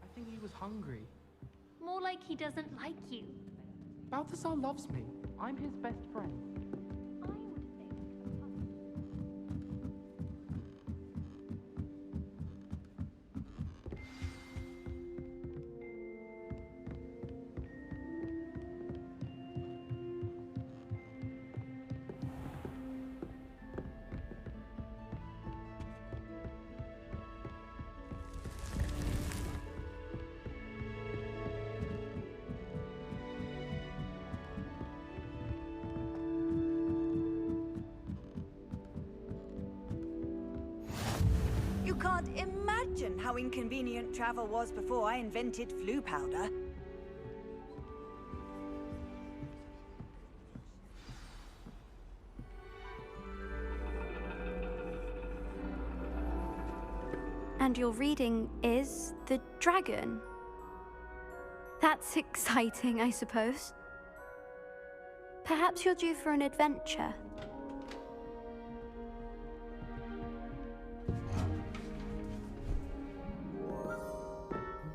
I think he was hungry. More like he doesn't like you. Balthazar loves me. I'm his best friend. I would think. You can't imagine how inconvenient travel was before I invented flu powder. And your reading is the dragon. That's exciting, I suppose. Perhaps you're due for an adventure.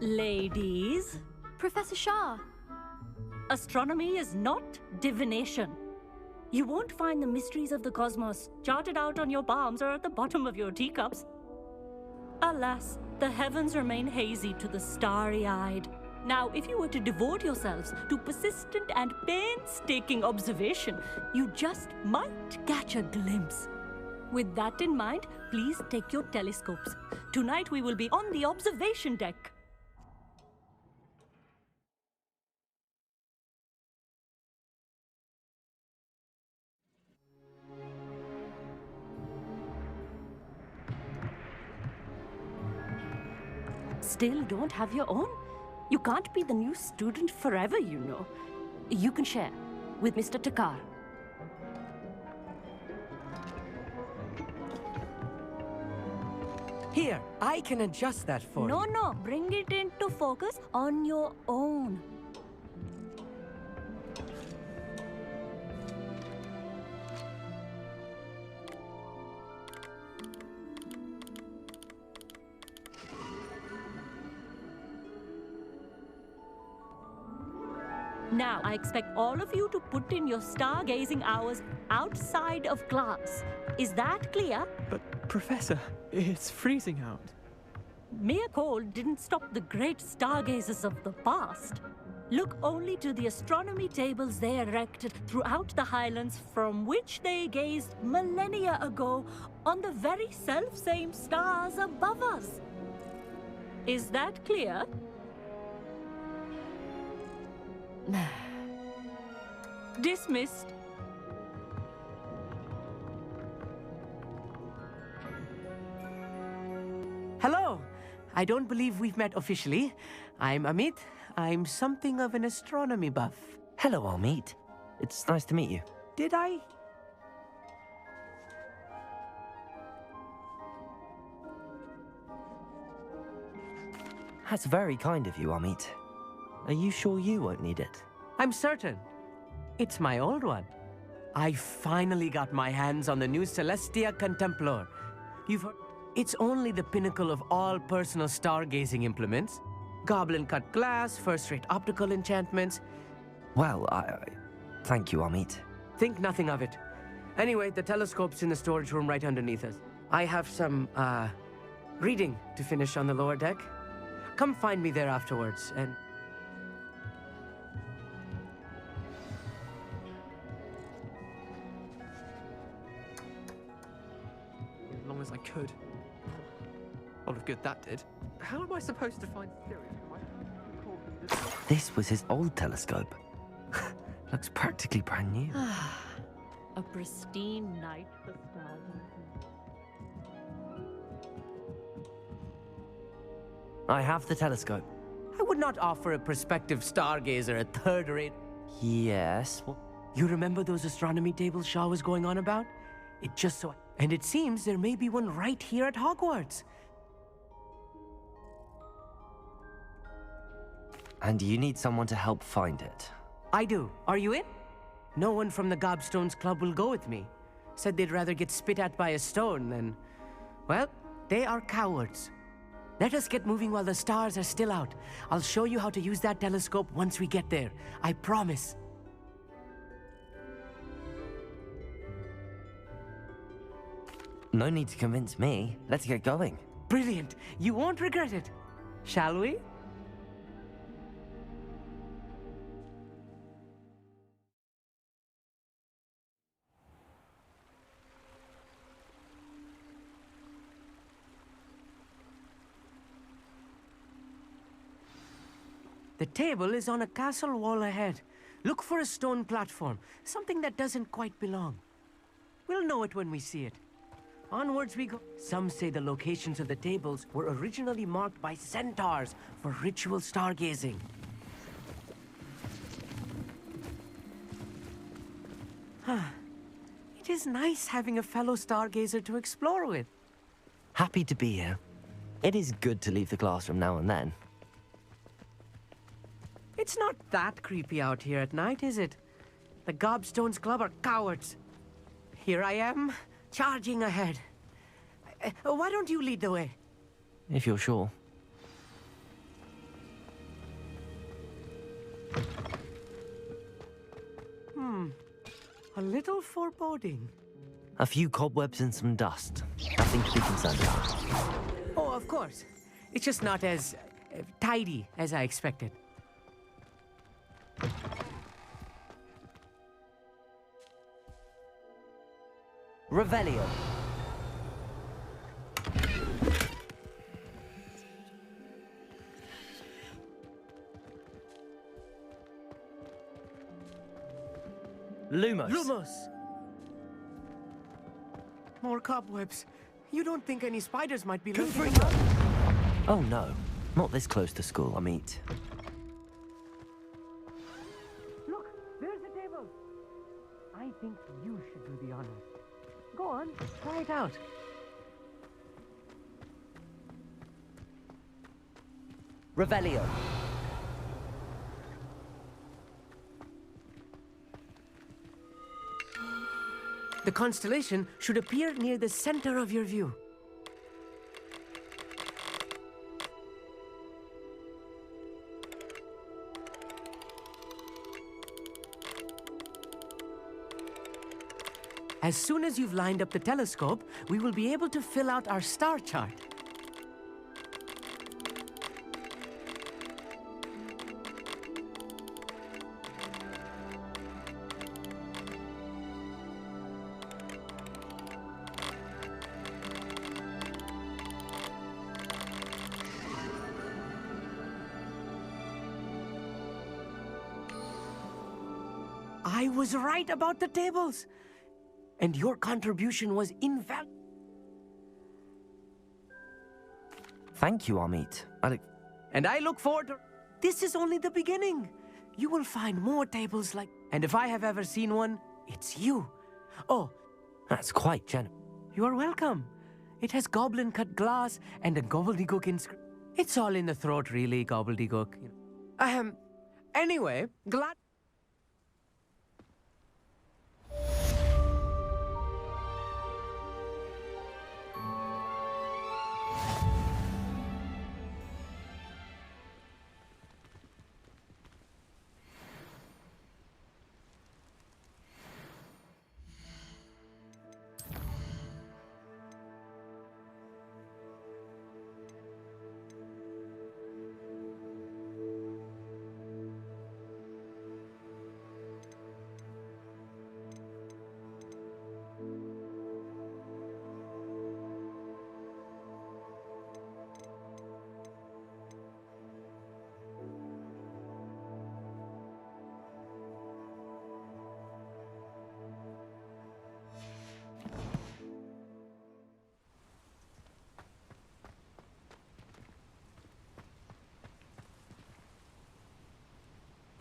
Ladies, Professor Shah. astronomy is not divination. You won't find the mysteries of the cosmos charted out on your palms or at the bottom of your teacups. Alas, the heavens remain hazy to the starry-eyed. Now, if you were to devote yourselves to persistent and painstaking observation, you just might catch a glimpse. With that in mind, please take your telescopes. Tonight we will be on the observation deck. Still don't have your own? You can't be the new student forever, you know. You can share with Mr. Takar. Here, I can adjust that for you. No, bring it into focus on your own. Now, I expect all of you to put in your stargazing hours outside of class. Is that clear? But, Professor, it's freezing out. Mere cold didn't stop the great stargazers of the past. Look only to the astronomy tables they erected throughout the highlands from which they gazed millennia ago on the very self-same stars above us. Is that clear? Dismissed. Hello. I don't believe we've met officially. I'm Amit. I'm something of an astronomy buff. Hello, Amit. It's nice to meet you. Did I? That's very kind of you, Amit. Are you sure you won't need it? I'm certain. It's my old one. I finally got my hands on the new Celestia Contemplar. You've heard? It's only the pinnacle of all personal stargazing implements. Goblin-cut glass, first-rate optical enchantments. Well, thank you, Amit. Think nothing of it. Anyway, the telescope's in the storage room right underneath us. I have some, reading to finish on the lower deck. Come find me there afterwards, and... As long as I could. A lot of good that did. How am I supposed to find Sirius? This was his old telescope. Looks practically brand new. A pristine night for stargazing. I have the telescope. I would not offer a prospective stargazer a third-rate... Yes. You remember those astronomy tables Shaw was going on about? It just so... And it seems there may be one right here at Hogwarts. And you need someone to help find it. I do. Are you in? No one from the Gobstones Club will go with me. Said they'd rather get spit at by a stone than... Well, they are cowards. Let us get moving while the stars are still out. I'll show you how to use that telescope once we get there. I promise. No need to convince me. Let's get going. Brilliant. You won't regret it. Shall we? The table is on a castle wall ahead. Look for a stone platform, something that doesn't quite belong. We'll know it when we see it. Onwards we go. Some say the locations of the tables were originally marked by centaurs for ritual stargazing. It is nice having a fellow stargazer to explore with. Happy to be here. It is good to leave the classroom now and then. It's not that creepy out here at night, is it? The Gobstones Club are cowards. Here I am, charging ahead. Why don't you lead the way? If you're sure. A little foreboding. A few cobwebs and some dust. Nothing to be concerned about. Oh, of course. It's just not as tidy as I expected. Revelio. Lumos. Lumos! More cobwebs. You don't think any spiders might be lurking? Oh no, not this close to school, I meet. Look, there's the table. I think you should do the honors. Go on, try it out. Revelio. The constellation should appear near the center of your view. As soon as you've lined up the telescope, we will be able to fill out our star chart. I was right about the tables. And your contribution was invaluable. Thank you, Amit. And I look forward to... This is only the beginning. You will find more tables like... And if I have ever seen one, it's you. Oh, That's quite generous. you are welcome. It has goblin-cut glass and a gobbledygook inscription. It's all in the throat, really, gobbledygook. Anyway, glad...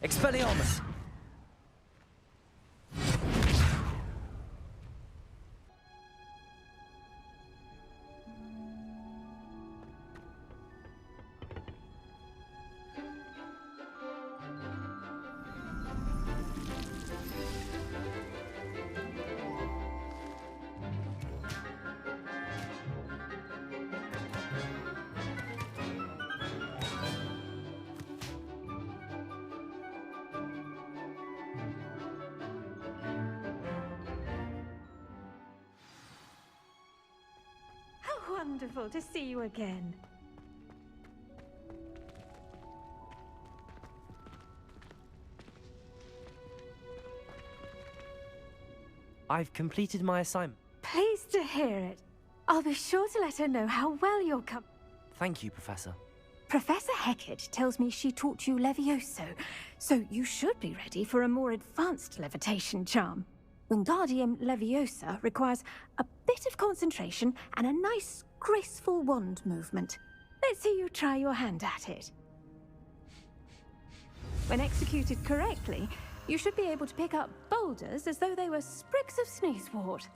Expelliarmus! How wonderful to see you again. I've completed my assignment. Pleased to hear it. I'll be sure to let her know how well you're Thank you, Professor. Professor Hecat tells me she taught you Levioso, so you should be ready for a more advanced levitation charm. Wingardium Leviosa requires a bit of concentration and a nice, graceful wand movement. Let's see you try your hand at it. When executed correctly, you should be able to pick up boulders as though they were sprigs of sneezewort.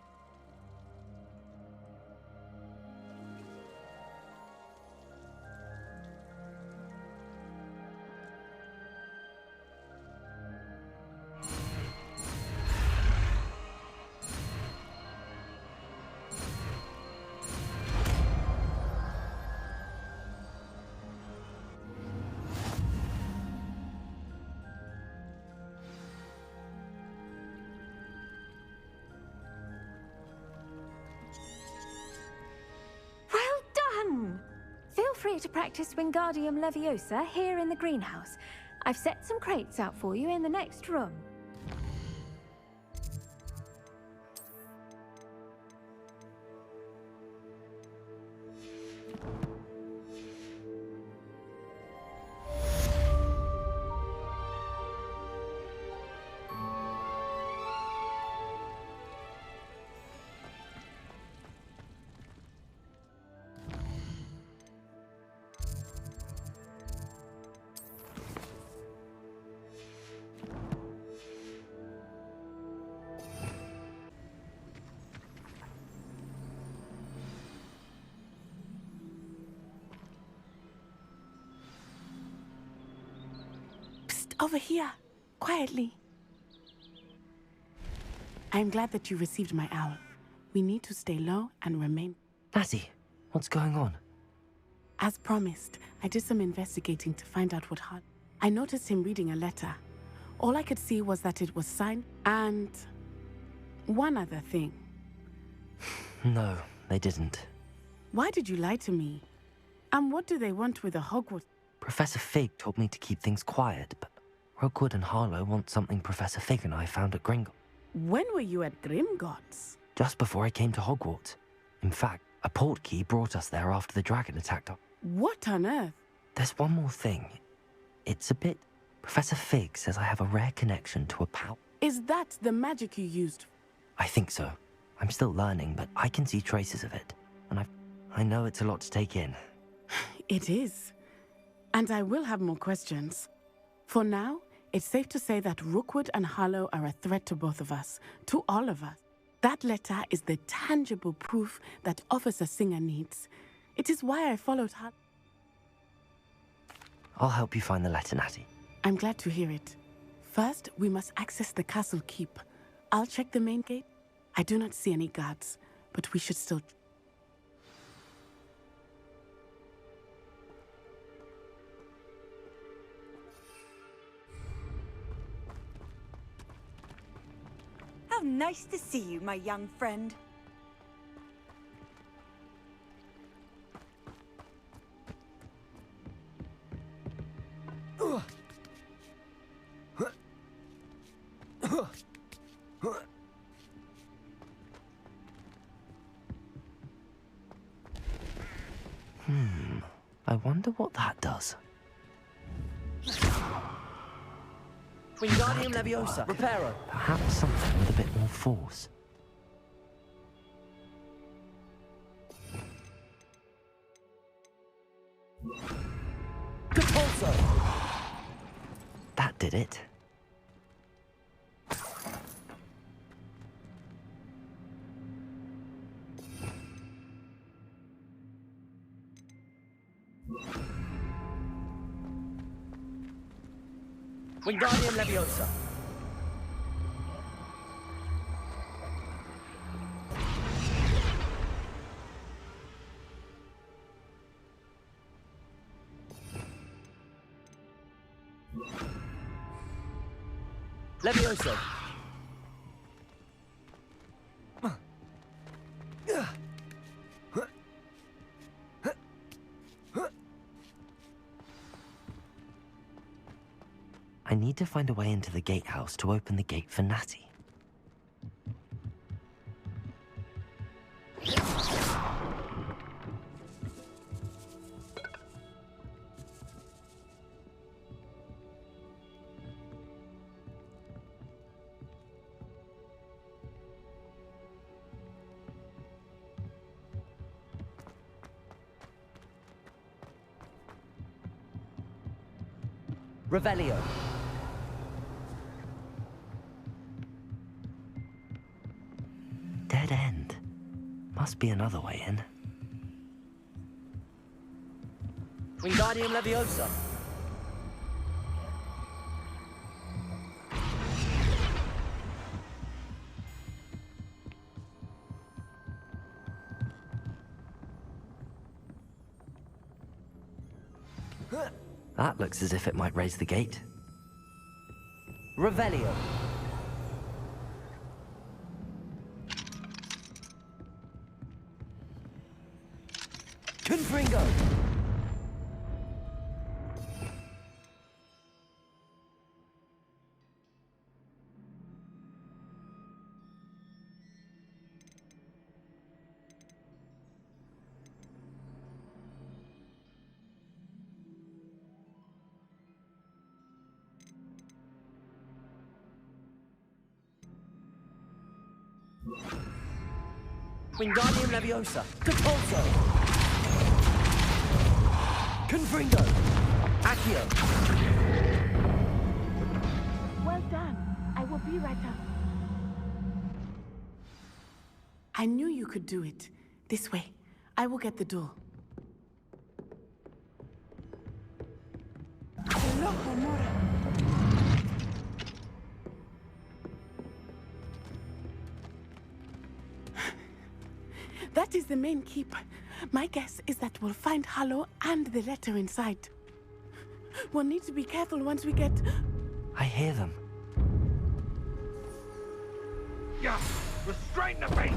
Feel free to practice Wingardium Leviosa here in the greenhouse. I've set some crates out for you in the next room. Over here, quietly. I'm glad that you received my owl. We need to stay low and remain. Natty, what's going on? As promised, I did some investigating to find out what happened. I noticed him reading a letter. All I could see was that it was signed, and one other thing. No, they didn't. Why did you lie to me? And what do they want with the Hogwarts? Professor Fig told me to keep things quiet, but Rookwood and Harlow want something Professor Fig and I found at Gringotts. When were you at Gringotts? Just before I came to Hogwarts. In fact, a portkey brought us there after the dragon attacked us. What on earth? There's one more thing. It's a bit... Professor Fig says I have a rare connection to a power. Is that the magic you used? I think so. I'm still learning, but I can see traces of it. And I know it's a lot to take in. It is. And I will have more questions. For now, it's safe to say that Rookwood and Harlow are a threat to both of us, to all of us. That letter is the tangible proof that Officer Singer needs. It is why I followed her. I'll help you find the letter, Natty. I'm glad to hear it. First, we must access the castle keep. I'll check the main gate. I do not see any guards, but we should still... How nice to see you, my young friend. I wonder what that does. Wingardium Leviosa, Reparo. Perhaps something with a bit more force. Compulso. That did did it. Wingardium Leviosa. Leviosa. I need to find a way into the gatehouse to open the gate for Natty. Revelio. Dead end. Must be another way in. Wingardium Leviosa. That looks as if it might raise the gate. Revelio. Confringo. Wingardium Leviosa. Capulso. Confringo. Accio. Well done. I will be right up. I knew you could do it. This way. I will get the door. That is the main keep. My guess is that we'll find Hallow and the letter inside. We'll need to be careful once we get... I hear them. Yeah, restrain the beast!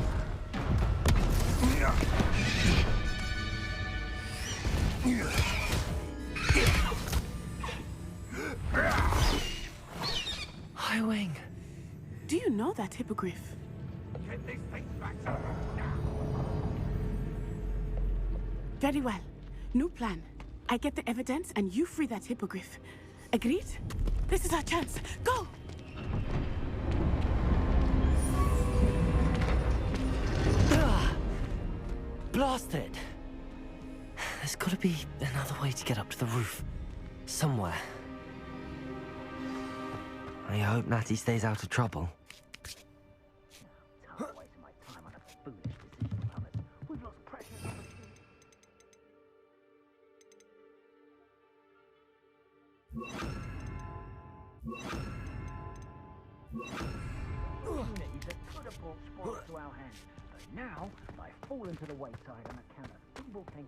Highwing. Do you know that hippogriff? Get these things back to now. Very well. New plan. I get the evidence and you free that hippogriff. Agreed? This is our chance. Go! Blasted! There's gotta be another way to get up to the roof. Somewhere. I hope Natty stays out of trouble. To our hands, but now I fall into the wayside on account of evil thinking.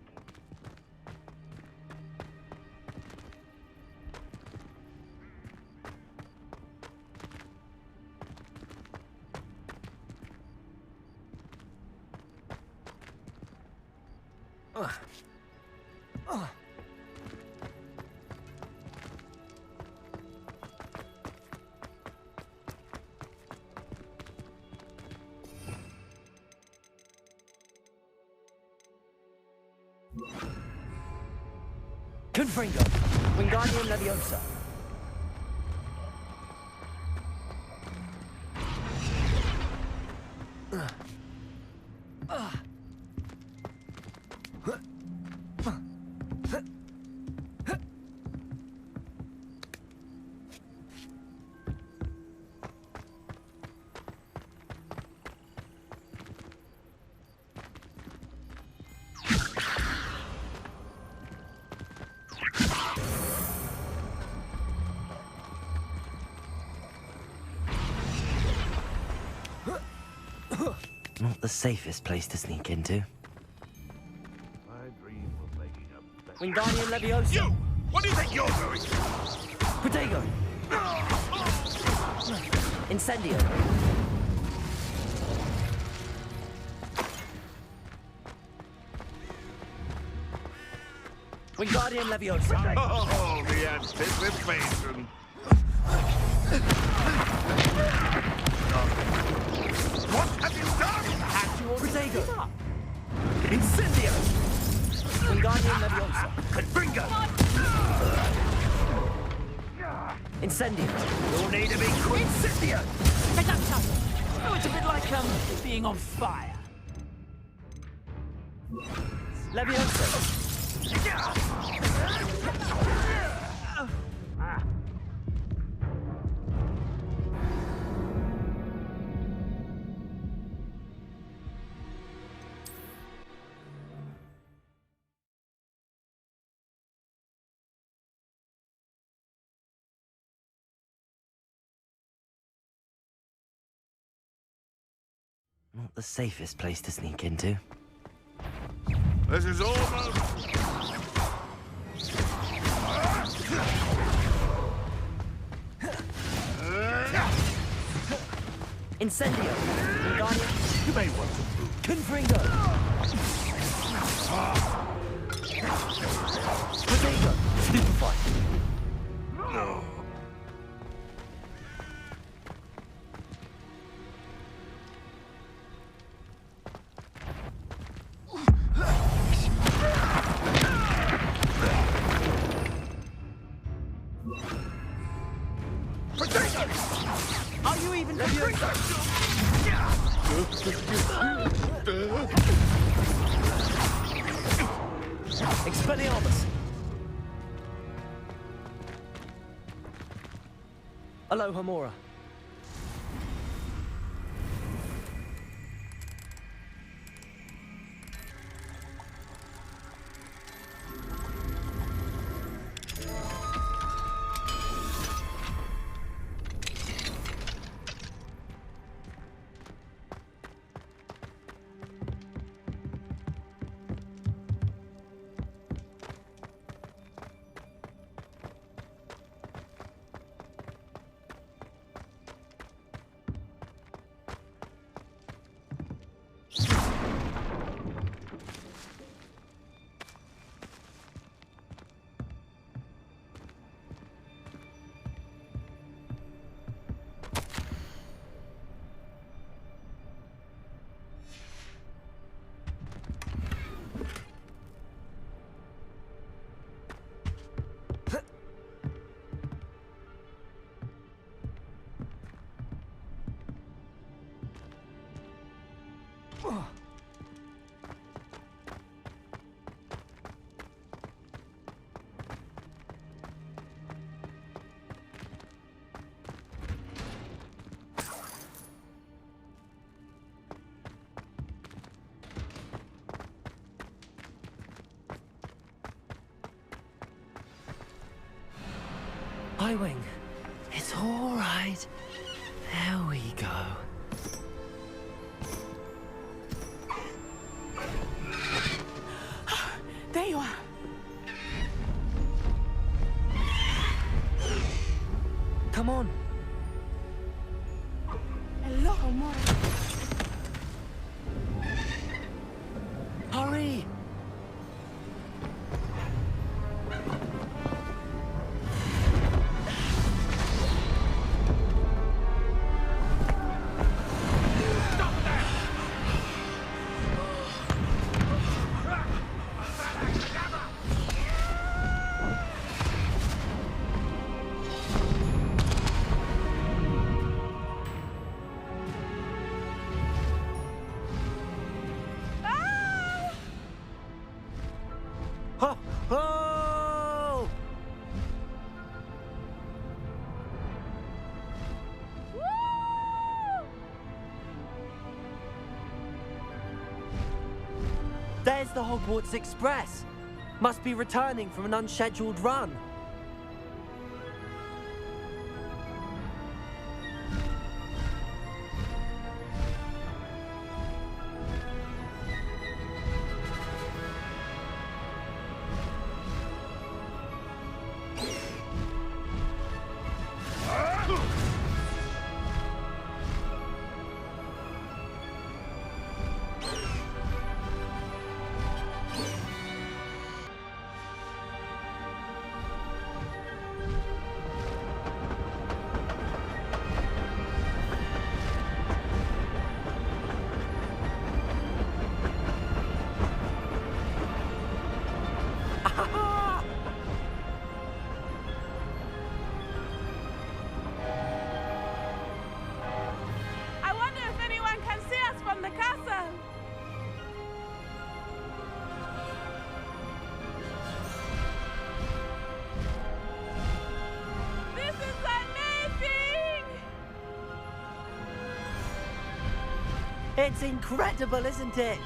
Confringo. Wingardium Leviosa. Not the safest place to sneak into. My dream of making a Wingardium Leviosa. You! What do you think you're doing? Protego. Incendio. Wingardium Leviosa. Oh, the anticipation. What have you done? Protego. Incendio. Wingardium Leviosa. Confringo! Incendio. You'll need to be quick. Incendio. Oh, it's a bit like being on fire. Leviosa. Not the safest place to sneak into. This is almost... Incendio. Wingardium. You may want to move. Confringo. Protego. Stupefy. Are you even Expelliarmus. Alohomora. Highwing. It's all right. There we go. There you are. Come on. Hello, Mora. Hurry. Ho! Ho! There's the Hogwarts Express. Must be returning from an unscheduled run. It's incredible, isn't it?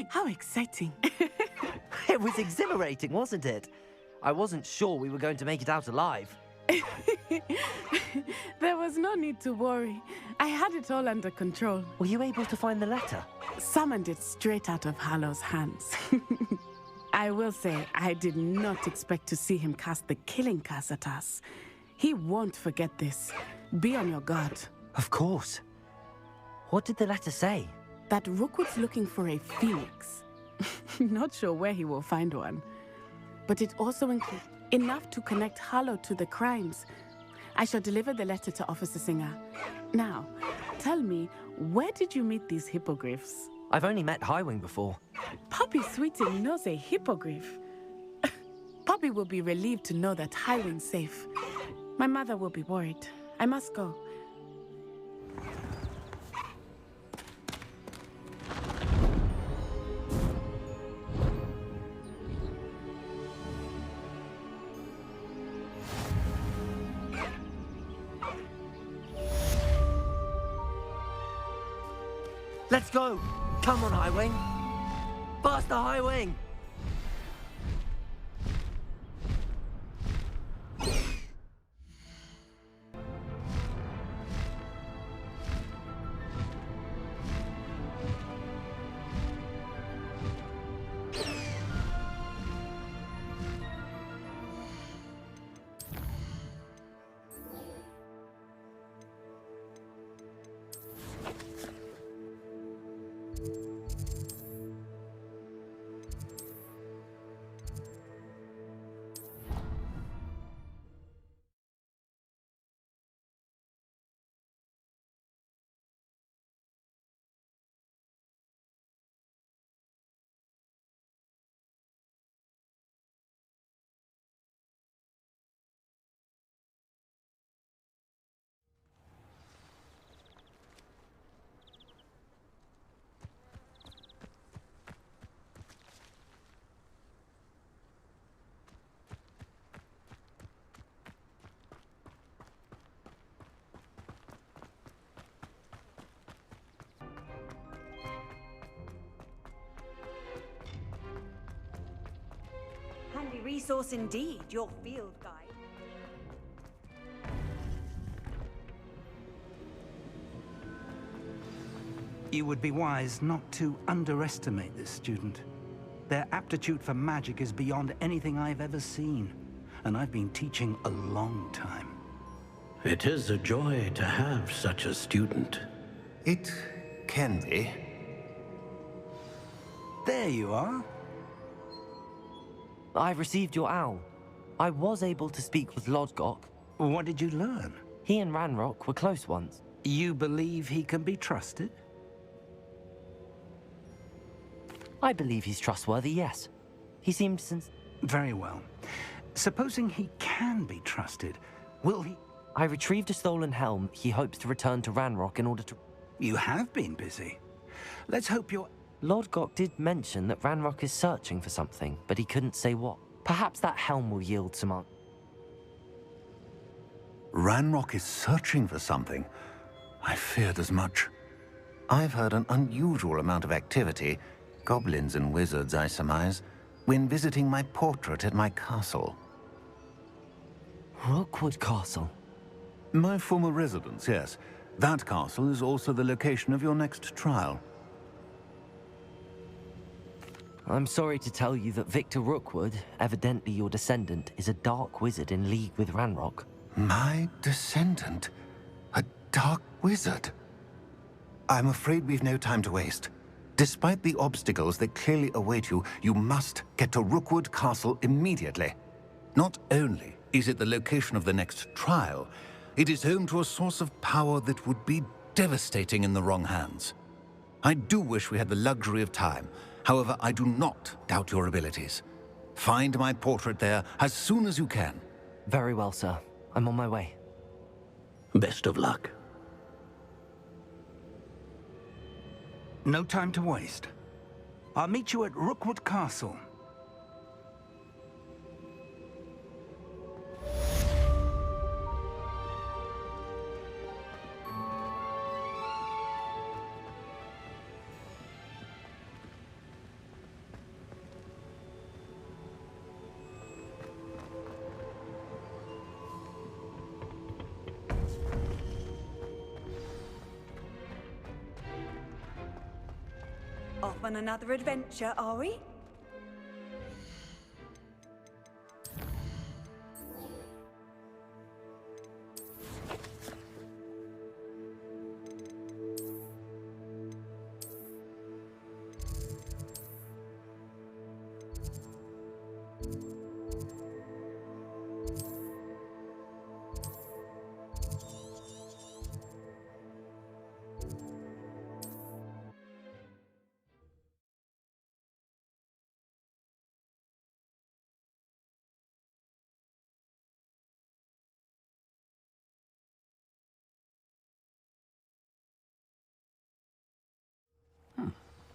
How exciting. It was exhilarating, wasn't it? I wasn't sure we were going to make it out alive. There was no need to worry. I had it all under control. Were you able to find the letter? Summoned it straight out of Hallow's hands. I will say, I did not expect to see him cast the killing curse at us. He won't forget this. Be on your guard. Of course. What did the letter say? That Rookwood's looking for a phoenix. Not sure where he will find one. But it also includes enough to connect Hallow to the crimes. I shall deliver the letter to Officer Singer. Now, tell me, where did you meet these hippogriffs? I've only met Highwing before. Poppy Sweeting knows a hippogriff. Poppy will be relieved to know that Highwing's safe. My mother will be worried. I must go. Let's go! Come on, Highwing! Faster, Highwing! Handy resource indeed, your field guide. You would be wise not to underestimate this student. Their aptitude for magic is beyond anything I've ever seen, and I've been teaching a long time. It is a joy to have such a student. It can be. There you are. I've received your owl. I was able to speak with Lodgok. What did you learn? He and Ranrock were close once. You believe he can be trusted? I believe he's trustworthy, yes. He seemed Very well. Supposing he can be trusted, will he... I retrieved a stolen helm he hopes to return to Ranrock in order to... You have been busy. Let's hope you're... Lodgok did mention that Ranrock is searching for something, but he couldn't say what. Perhaps that helm will yield some answers. Ranrock is searching for something. I feared as much. I've heard an unusual amount of activity, goblins and wizards, I surmise, when visiting my portrait at my castle. Rookwood Castle? My former residence, yes. That castle is also the location of your next trial. I'm sorry to tell you that Victor Rookwood, evidently your descendant, is a dark wizard in league with Ranrock. My descendant? A dark wizard? I'm afraid we've no time to waste. Despite the obstacles that clearly await you, you must get to Rookwood Castle immediately. Not only is it the location of the next trial, it is home to a source of power that would be devastating in the wrong hands. I do wish we had the luxury of time. However, I do not doubt your abilities. Find my portrait there as soon as you can. Very well, sir. I'm on my way. Best of luck. No time to waste. I'll meet you at Rookwood Castle. Off on another adventure, are we?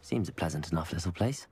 Seems a pleasant enough little place.